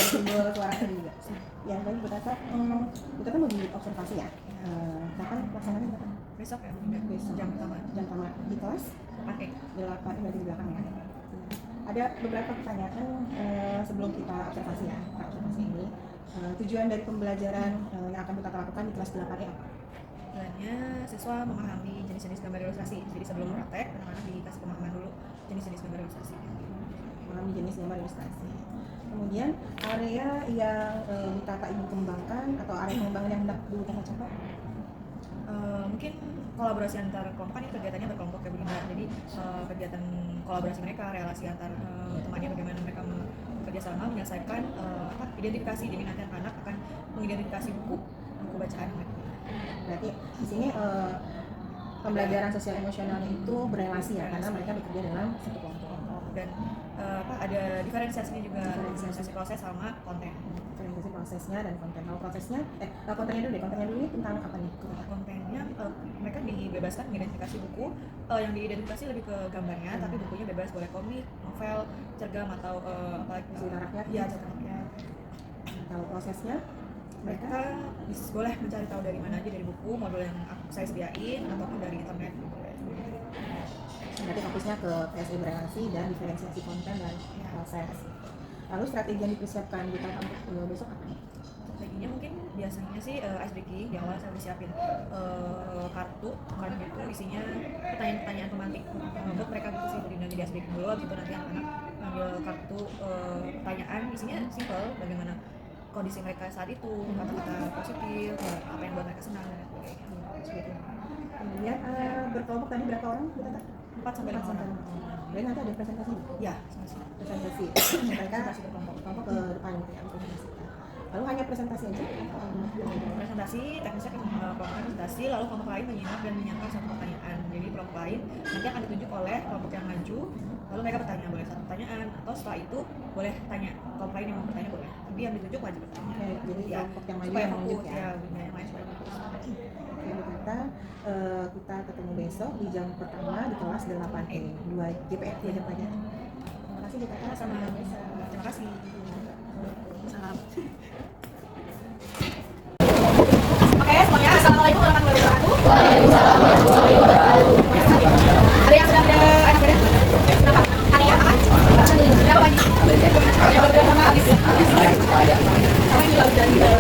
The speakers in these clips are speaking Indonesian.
simbol suara juga. Yang tadi Bu Tata mau bimbing observasi ya. Kapan pelaksananya kapan? Besok ya, Besok jam pertama di kelas pakai 8 berarti di belakang ya. Ada beberapa pertanyaan sebelum kita observasi ya. Observasi ini tujuan dari pembelajaran yang akan kita lakukan di kelas 8 ini apa? Tujuannya siswa memahami jenis-jenis gambar ilustrasi. Jadi sebelum praktek, anak-anak dikasih pemahaman dulu jenis-jenis gambar ilustrasi. Memahami jenis gambar ilustrasi. Kemudian area yang Bu Tata ingin kembangkan atau area pengembangan yang hendak Bu Tata coba? Mungkin kolaborasi antar kelompok, kan ini kegiatannya berkelompok ya Bu Linda. Jadi kegiatan kolaborasi mereka, relasi antar temannya, bagaimana mereka bekerja sama menyelesaikan identifikasi. Jadi nanti anak-anak akan mengidentifikasi buku bacaan. Berarti di sini pembelajaran sosial emosionalnya itu berelasi ya, karena mereka bekerja dalam satu kelompok. Dan ada diferensiasinya juga, diferensiasi proses sama konten. Diferensiasi prosesnya dan konten. Kalau prosesnya, kontennya dulu deh. Kontennya dulu ini tentang apa nih? Kontennya mereka dibebaskan mengidentifikasi buku. Yang diidentifikasi lebih ke gambarnya, tapi bukunya bebas, boleh komik, novel, cergam atau apalagi cerita rakyat. Iya, cerita rakyat. Kalau prosesnya mereka boleh mencari tahu dari mana aja, dari buku, modul yang saya sediain, ataupun dari internet. Berarti fokusnya ke PSI berelasi dan diferensiasi konten dan proses. Lalu strategi yang dipersiapkan Bu Tata untuk besok apa nih? Strateginya mungkin biasanya sih ice breaking. Di awal saya udah siapin kartu gitu, isinya pertanyaan-pertanyaan pemantik untuk mereka gitu sih. Jadi ice breaking dulu, habis itu nanti anak-anak ngambil kartu pertanyaan, isinya simple, bagaimana kondisi mereka saat itu, kata-kata positif, apa yang buat mereka senang dan sebagainya. Kemudian berkelompok tadi berapa orang Bu Tata? 4 sampai 5 orang. Jadi nanti ada presentasi? Ya, presentasi. Mereka berkelompok ke depan gitu ya, presentasi. Lalu hanya presentasi aja? Presentasi, teknisnya kelompok presentasi, lalu kelompok lain menyimak dan menyiapkan satu pertanyaan. Jadi kelompok lain nanti akan ditunjuk oleh kelompok yang maju, lalu mereka bertanya, boleh satu pertanyaan, atau setelah itu boleh tanya, kelompok lain yang mau bertanya boleh. Tapi yang ditunjuk wajib bertanya. Jadi kelompok yang maju supaya yang menunjuk ya? Yang lain supaya fokus. Kita ketemu besok di jam pertama di kelas 8E 2 GPR 2 jam aja. Terima kasih Bu Tata. Terima kasih. Salam. Oke, semuanya assalamualaikum warahmatullahi wabarakatuh. Waalaikumsalam warahmatullahi wabarakatuh. Ada yang sudah ada kenapa? Hari ya, aman? Berapa banyak? Berapa habis? Sama juga udah.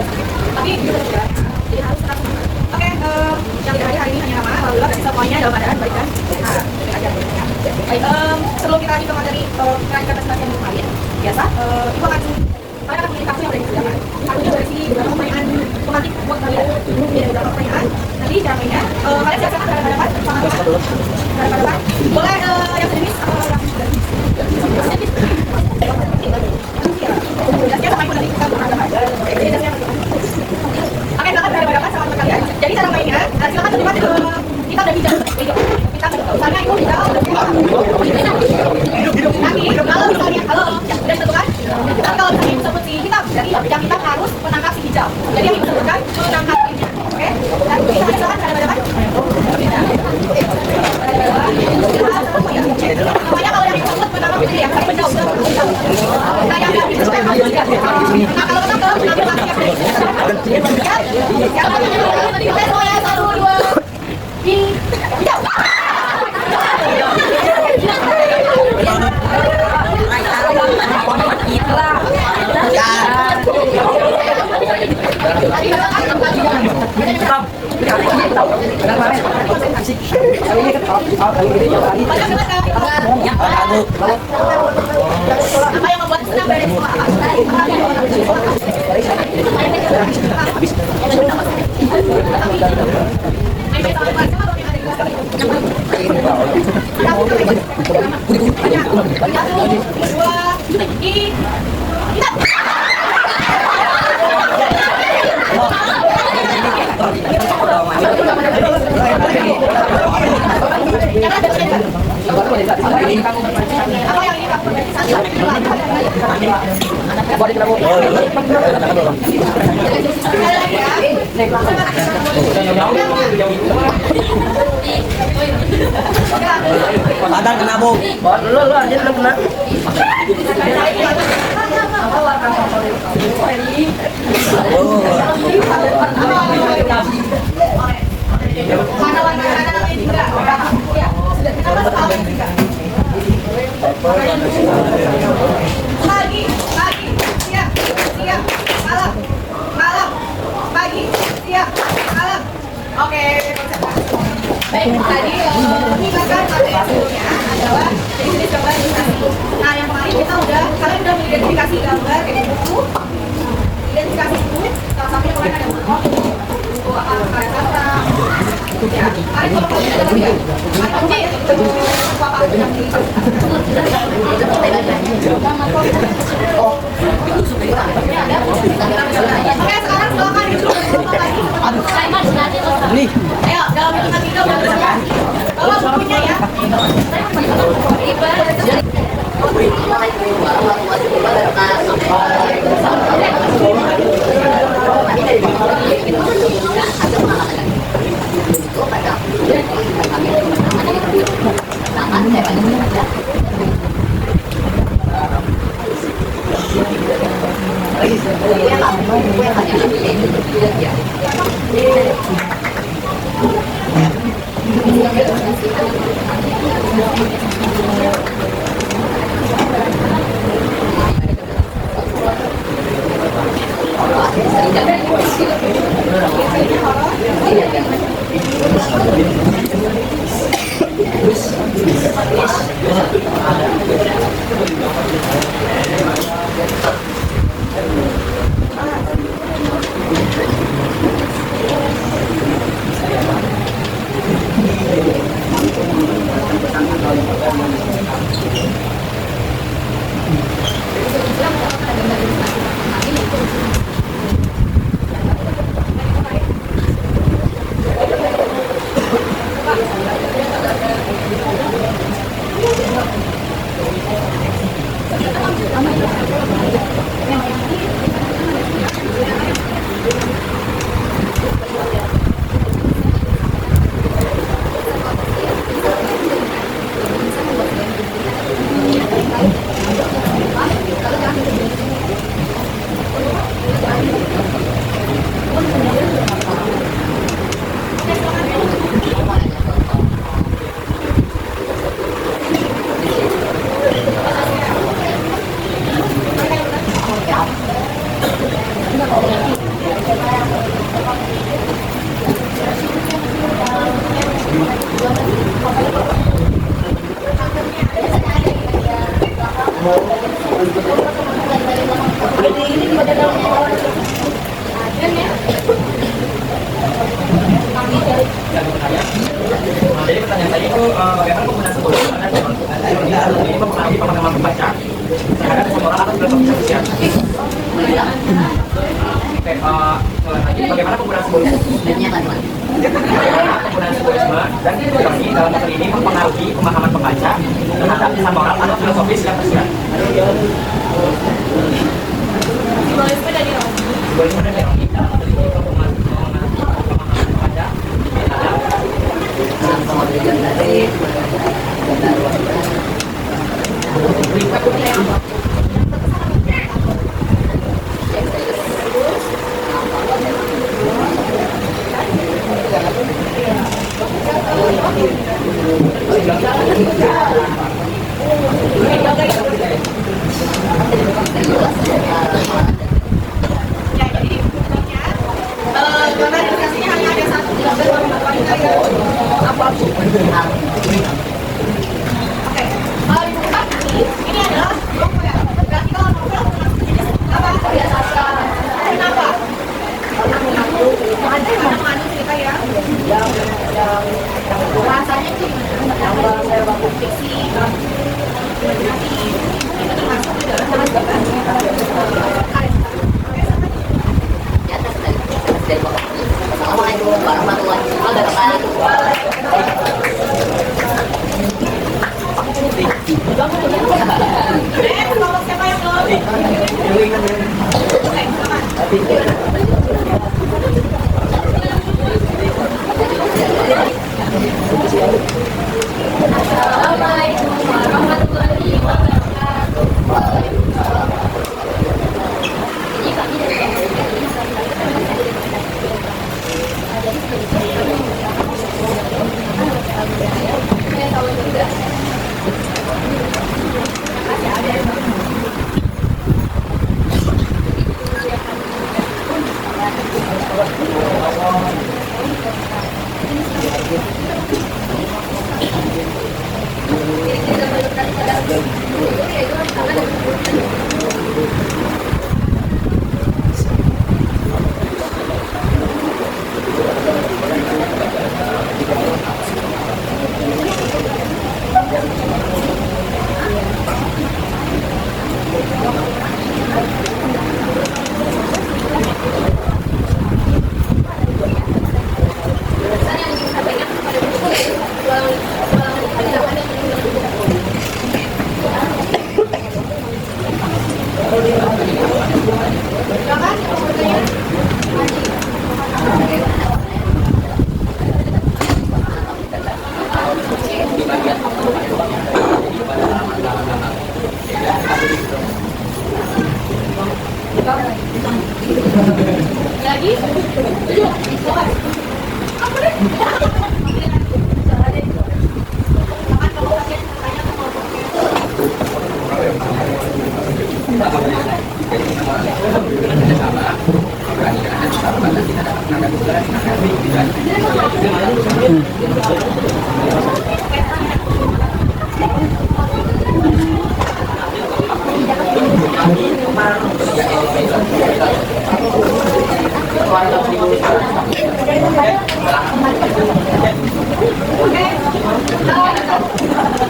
Tapi jadi harus tetap. Oke, yang terakhir hari ini hanya nama, alhamdulillah berarti semuanya dalam keadaan baik kan? Baik, sebelum kita lanjut ke materi kerangka presentasi yang kemarin, biasa, ibu akan kalian akan memilih kartu yang udah disediakan. Kartunya berisi beberapa pertanyaan pemantik buat kalian. Ini ada beberapa pertanyaan. Nanti cara mainnya, kalian siapkan berhadapan sama berhadapan. Boleh yang sejenis atau yang sejenis? Jasnya sama ibu dari kita berhadapan. Jadi jasnya oke, silakan berhadapan sama teman kalian. Jadi cara mainnya, silakan terlibat kita udah bijak. Kita misalnya ibu bijak. Nanti kalau misalnya udah ditentukan. Tapi kalau misalnya ibu sebut si hitam, jadi yang hitam harus menangkap si hijau. Jadi yang ibu sebutkan menangkap ini. Oke? Dan kita silakan berhadapan. Pokoknya kalau yang ibu sebut menangkap ini ya, harus menjauh. Nah, yang ibu sebut menangkap. Nah, kalau menangkap, menangkap lagi. Oke, semuanya 1, 2, 3. Apa yang membuat senang dari semua apa yang ini kamu Padang kena bu. Lu aja belum kena. Oke, sekarang silakan duduk. Ayo, dalam hitungan 3 bergerak. Bawa bukunya ya. Jadi pertanyaan tadi itu bagaimana penggunaan simbol ini mempengaruhi pemahaman pembaca terhadap seseorang atau berkomunikasi. Oke, ulang lagi bagaimana penggunaan simbol dan filosofi dalam materi ini mempengaruhi pemahaman pembaca terhadap kesan moral atau filosofis yang tersirat. Simbolisme dan ironis. Simbolisme dan ironis dalam materi ini mempengaruhi pemahaman pembaca Ya, jadi bukunya gambar ilustrasinya hanya ada satu, gambar warna-warni abu-abu. Oke, dibuka ini adalah novel. Berarti kalau novel jenis apa? Kenapa? Karena mengandung cerita ya. Rasanya sih fiksi. Itu termasuk di dalam Assalamualaikum warahmatullahi wabarakatuh. Kalau siapa yang belum? Oke, silakan. Assalamualaikum warahmatullahi wabarakatuh. Lagi. Apa deh?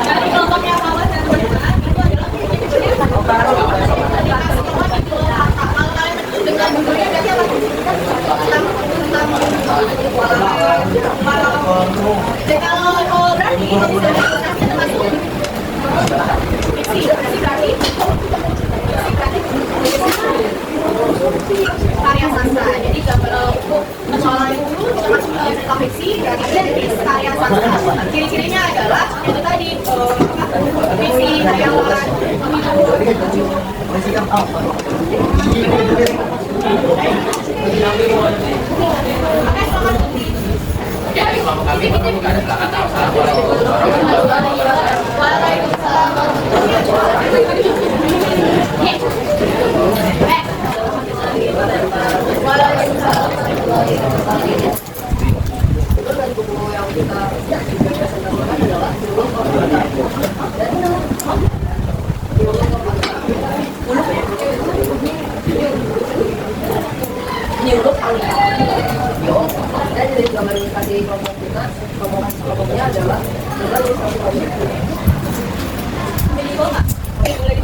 Dari kelompoknya kawan dan teman itu adalah dengan budaya berarti apa? Kalau berarti termasuk karya sastra. Jadi kalau persoalan itu termasuk fiksi, berarti dia karya sastra. Ciri-cirinya adalah itu tadi fiksi, hayalan, dan dari gambar ilustrasi kelompok kita, kelompoknya adalah gambar ilustrasi kelompok. Jadi nggak? Oke, boleh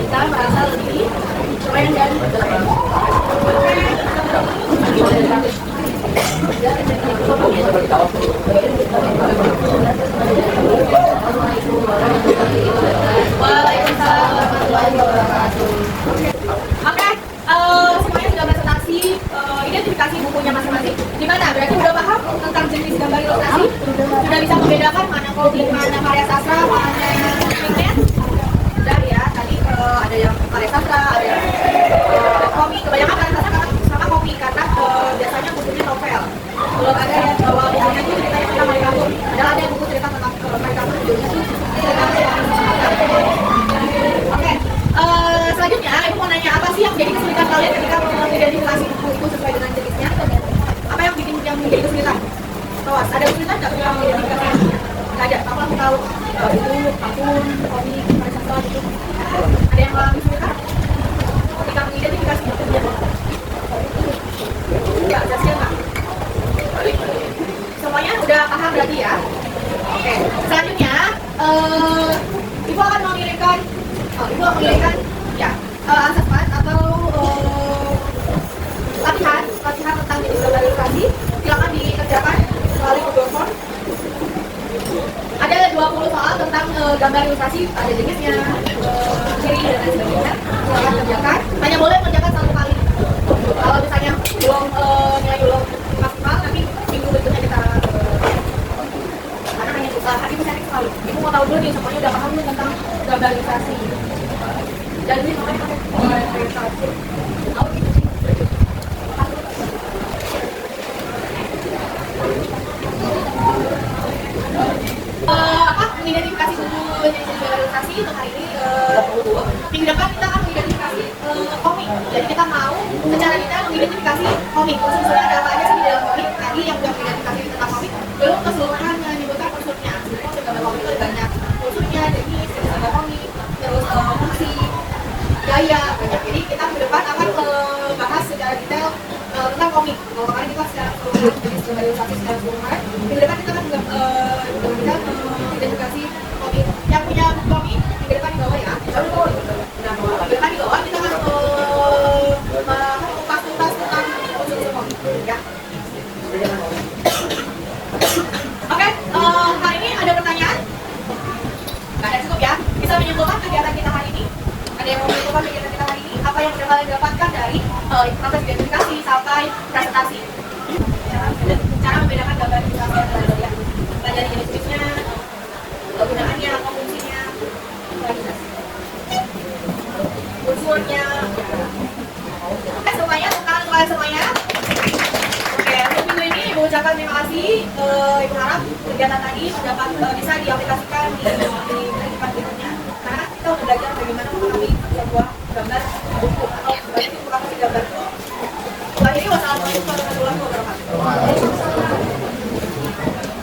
kita merasa lebih keren dan Waalaikumsalam warahmatullahi wabarakatuh. Oke, semuanya sudah presentasi identifikasi bukunya masing-masing. Gimana? Berarti udah paham tentang jenis gambar ilustrasi? Sudah bisa membedakan mana komik, mana karya sastra, mana pigment? Udah ya, tadi ada yang karya sastra, ada yang komik. Kebanyakan karya sastra sama komik karena biasanya bukunya novel. Belum ada yang bawa bukunya itu ceritanya tentang mereka pun. Padahal ada buku cerita tentang mereka pun judulnya tuh Oke, selanjutnya Ibu mau nanya apa sih yang menjadi kesulitan kalian ketika mengidentifikasi buku itu sesuai dengan jenisnya? Apa yang menjadi kesulitan? Tawas, ada kesulitan nggak ketika mengidentifikasi bukunya? Nggak ada, aku langsung tahu buku, akun, komik, karya sastra gitu. Ada yang mengalami kesulitan ketika mengidentifikasi bukunya? Enggak, Zaskia nggak? Semuanya udah paham berarti ya? Oke, selanjutnya Ibu akan mengirimkan ya assessment atau latihan tentang jenis gambar ilustrasi. Silakan dikerjakan melalui Google Form. Ada 20 soal tentang gambar ilustrasi, ada jenisnya, ciri dan lain sebagainya. Silakan kerjakan. Hanya boleh mengerjakan 1 kali. Kalau misalnya nilai belum maksimal, nanti minggu berikutnya kita karena hanya Ibu cari kali. Ibu mau tahu dulu nih semuanya udah paham nih tentang globalisasi. Jadi makanya pakai globalisasi. Oh gitu sih. Mengidentifikasi buku jenis globalisasi untuk hari ini minggu depan kita akan mengidentifikasi komik. Jadi kita mau secara detail mengidentifikasi komik. Unsurnya ada apa aja sih di dalam komik? Tadi yang udah mengidentifikasi tentang komik, belum keseluruhan menyebutkan unsurnya. Sebenarnya untuk gambar komik itu ada banyak unsurnya, jenis gambar komik, terus fungsi, gaya, banyak. Jadi kita ke depan akan bahas secara detail tentang komik. Kalau kemarin kita secara keseluruhan jenis globalisasi secara keseluruhan, minggu depan kita akan identifikasi komik. Yang punya buku komik minggu depan di bawah ya. Minggu depan di bawah kita akan mengupas-upas tentang unsur-unsur komik ya. Oke, hari ini ada pertanyaan? Nggak ada, cukup ya. Bisa menyimpulkan kegiatan kita hari ini? Ada yang mau menyimpulkan kegiatan kita hari ini? Apa yang sudah kalian dapatkan dari proses identifikasi sampai presentasi? Cara membedakan gambar ilustrasi dan gambar ya. Pelajari jenis-jenisnya, kegunaannya, apa fungsinya, unsurnya. Oke semuanya, tangan kalian semuanya. Oke, untuk minggu ini Ibu ucapkan terima kasih. Ibu harap kegiatan tadi dapat bisa diaplikasikan di kehidupan berikutnya. Karena kita udah belajar bagaimana memahami sebuah gambar buku atau bagaimana memahami gambar. Akhirnya wassalamualaikum warahmatullahi wabarakatuh.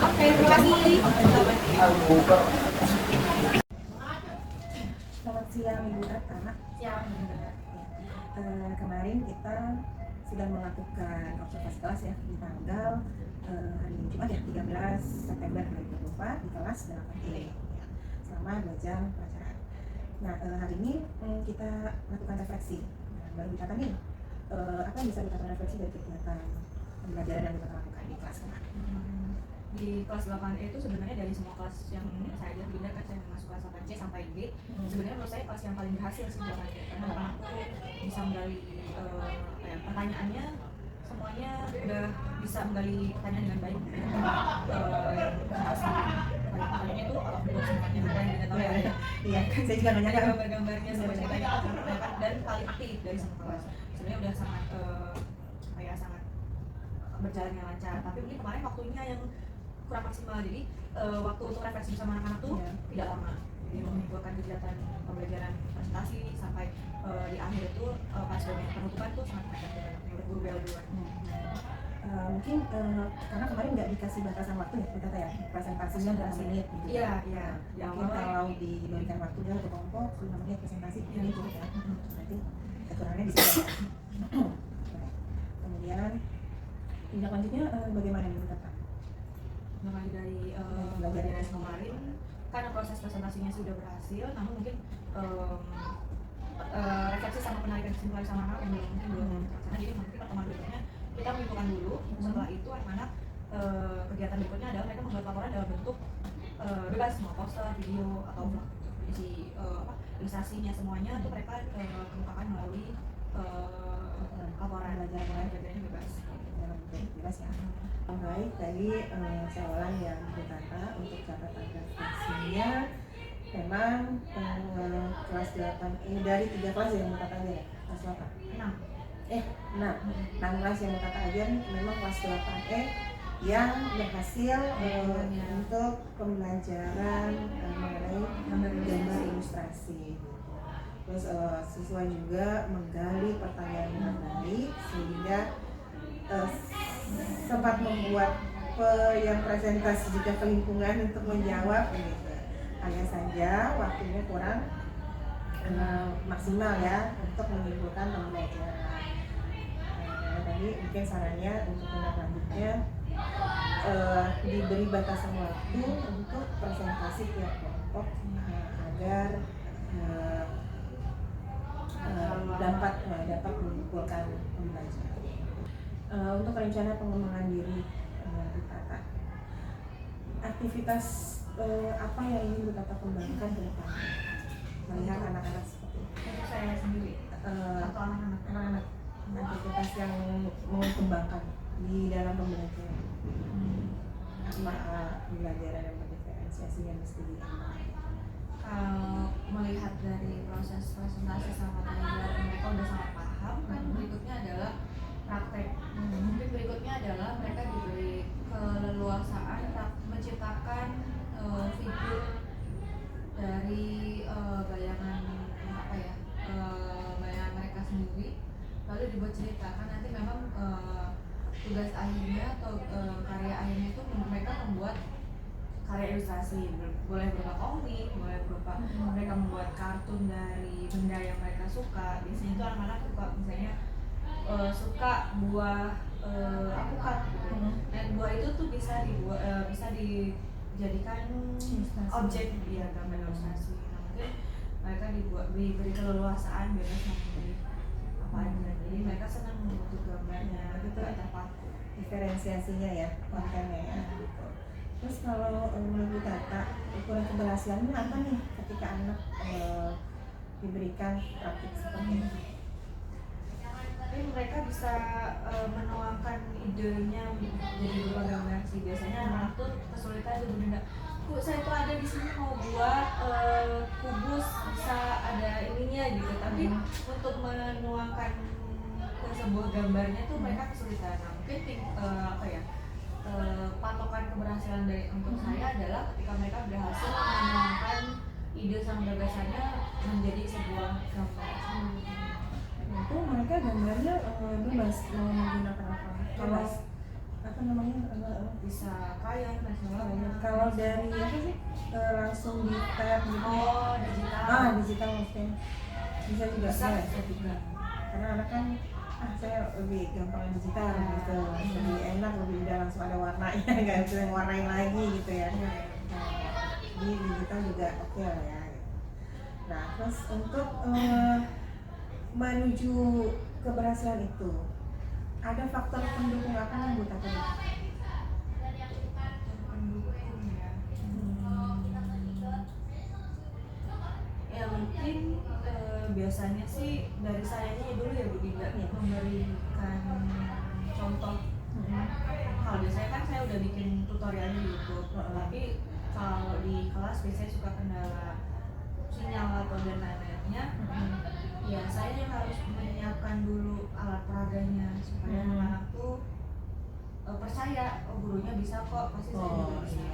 Oke, terima kasih. Selamat siang Ibu Tata. Siang. Kemarin kita sudah melakukan observasi kelas ya di tanggal hari Jumat ya 13 September 2024 di kelas 8E selama 2 jam pelajaran. Nah hari ini kita lakukan refleksi. Nah, baru dikatakan nih apa yang bisa dikatakan refleksi dari kegiatan pembelajaran yang kita lakukan di kelas kemarin. Di kelas 8E itu sebenarnya dari semua kelas yang saya lihat beda kan saya masuk kelas 8C sampai D sebenarnya menurut saya kelas yang paling berhasil sih 8E karena anak-anak tuh bisa menggali pertanyaannya semuanya udah bisa menggali pertanyaan dengan baik pertanyaannya itu semuanya ada yang tidak tahu ya Iya, saya juga nanya kan gambar-gambarnya semua ceritanya dan paling aktif dari semua kelas sebenarnya udah sangat sangat berjalannya lancar tapi mungkin kemarin waktunya yang kurang maksimal jadi waktu untuk refleksi bersama anak-anak tuh tidak lama jadi menimbulkan kegiatan pembelajaran presentasi sampai di akhir itu pas penutupan tuh sangat padat yang udah buru-buru duluan. Mungkin karena kemarin nggak dikasih batasan waktu ya kita ya presentasinya berapa menit gitu. Iya iya. Mungkin kalau diberikan waktu dia ke kelompok 5 menit presentasi ini cukup ya. Nanti kekurangannya bisa. Kemudian tindak lanjutnya bagaimana nih Kak? Mulai dari pembelajaran kemarin karena proses presentasinya sudah berhasil namun mungkin refleksi sama penarikan kesimpulan sama anak yang belum terlaksana jadi mungkin pertemuan berikutnya kita menyimpulkan dulu setelah itu anak-anak kegiatan berikutnya adalah mereka membuat laporan dalam bentuk bebas mau poster, video atau isi ilustrasinya semuanya itu mereka kemukakan melalui laporan belajarnya bebas ya. Baik, tadi soalan yang berkata untuk catatan refleksinya memang kelas 8E dari 3 kelas yang berkata aja ya kelas 8 6 kelas yang berkata aja memang kelas 8E yang berhasil untuk pembelajaran mengenai gambar ilustrasi. Terus siswa juga menggali pertanyaan dengan baik sehingga sempat membuat yang presentasi juga ke lingkungan untuk menjawab gitu. Hanya saja waktunya kurang maksimal ya untuk menyimpulkan pembelajaran. Tadi mungkin sarannya untuk tindak lanjutnya diberi batasan waktu untuk presentasi tiap kelompok agar dapat menyimpulkan pembelajaran. Untuk rencana pengembangan diri Bu Tata, aktivitas apa yang ingin Bu Tata kembangkan ke depan melihat anak-anak seperti itu? untuk saya sendiri atau anak-anak aktivitas yang mau kembangkan di dalam pembelajaran pembelajaran yang berdifferensiasi diferensiasinya mesti diapain? Kalau melihat dari proses presentasi sama tanya jawab mereka udah sangat paham kan, berikutnya adalah praktek. Mungkin berikutnya adalah mereka diberi keleluasaan menciptakan figur dari bayangan apa ya, bayangan mereka sendiri, lalu dibuat cerita. Kan nanti memang tugas akhirnya atau karya akhirnya itu mereka membuat karya ilustrasi, boleh berupa komik, boleh berupa mereka membuat kartun dari benda yang mereka suka. Biasanya itu anak-anak suka, misalnya suka buah alpukat gitu. Dan buah itu tuh bisa dibuat, bisa dijadikan objek dia gambar ilustrasi. Nah, mungkin mereka diberi keleluasaan bebas memilih apa aja. Jadi mereka senang membentuk gambarnya, itu terpaku. Diferensiasinya ya, kontennya ya. Gitu. Terus kalau menurut Tata, ukuran keberhasilannya apa nih ketika anak diberikan praktik seperti ini? Tapi mereka bisa menuangkan idenya jadi berupa gambar sih. Biasanya anak tuh kesulitan itu benda. Bu, saya tuh ada di sini mau buat kubus, bisa ada ininya gitu. Tapi untuk menuangkan ke sebuah gambarnya tuh mereka kesulitan. Nah, mungkin apa ya? Patokan keberhasilan dari untuk saya adalah ketika mereka berhasil menuangkan ide sama gagasannya menjadi sebuah gambar. Itu mereka gambarnya bebas mau menggunakan apa? Kalau apa namanya bisa kayak misalnya kalau dari apa sih langsung di tab gitu? digital. Digital maksudnya bisa juga Bisa juga. Karena anak kan saya lebih gampang digital gitu, lebih enak, lebih udah langsung ada warnanya, nggak bisa warnain lagi gitu ya. Di digital juga oke lah ya. Gitu. Nah terus untuk menuju keberhasilan itu ada faktor pendukung apa yang buat apa? Pendukung ya. Ya mungkin biasanya sih dari sayanya dulu ya Bu Dinda, memberikan contoh. Kalau biasanya kan saya udah bikin tutorialnya di YouTube, tapi kalau di kelas biasanya suka kendala sinyal atau dan lain-lainnya. Ya saya yang harus menyiapkan dulu alat peraganya supaya anak-anak tuh percaya, oh gurunya bisa kok, pasti saya juga bisa.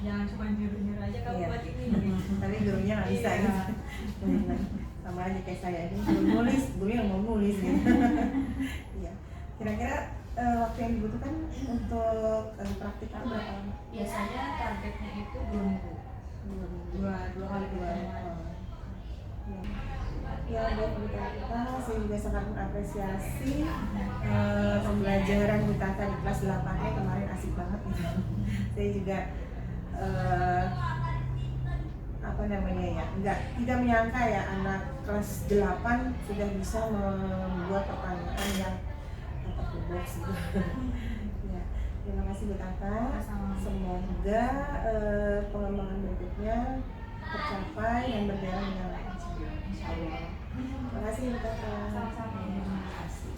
Jangan cuma nyuruh-nyuruh aja kamu buat ini gitu. Tapi gurunya nggak bisa gitu. Sama aja kayak saya ini nulis, gurunya nggak mau nulis gitu. Iya. Kira-kira waktu yang dibutuhkan untuk praktik itu berapa lama? Biasanya targetnya itu 2 minggu. Dua kali pertemuan. Ya, buat Bu Tata, saya juga sangat mengapresiasi pembelajaran Bu Tata di kelas 8-nya kemarin asik banget gitu. Saya juga apa namanya ya, tidak menyangka ya anak kelas 8 sudah bisa membuat pertanyaan yang out of the box gitu. Ya, terima kasih Bu Tata. Semoga pengembangan berikutnya tercapai dan berjalan dengan lancar. Insya Allah. Terima kasih Bu Tata. Sama-sama. Terima kasih.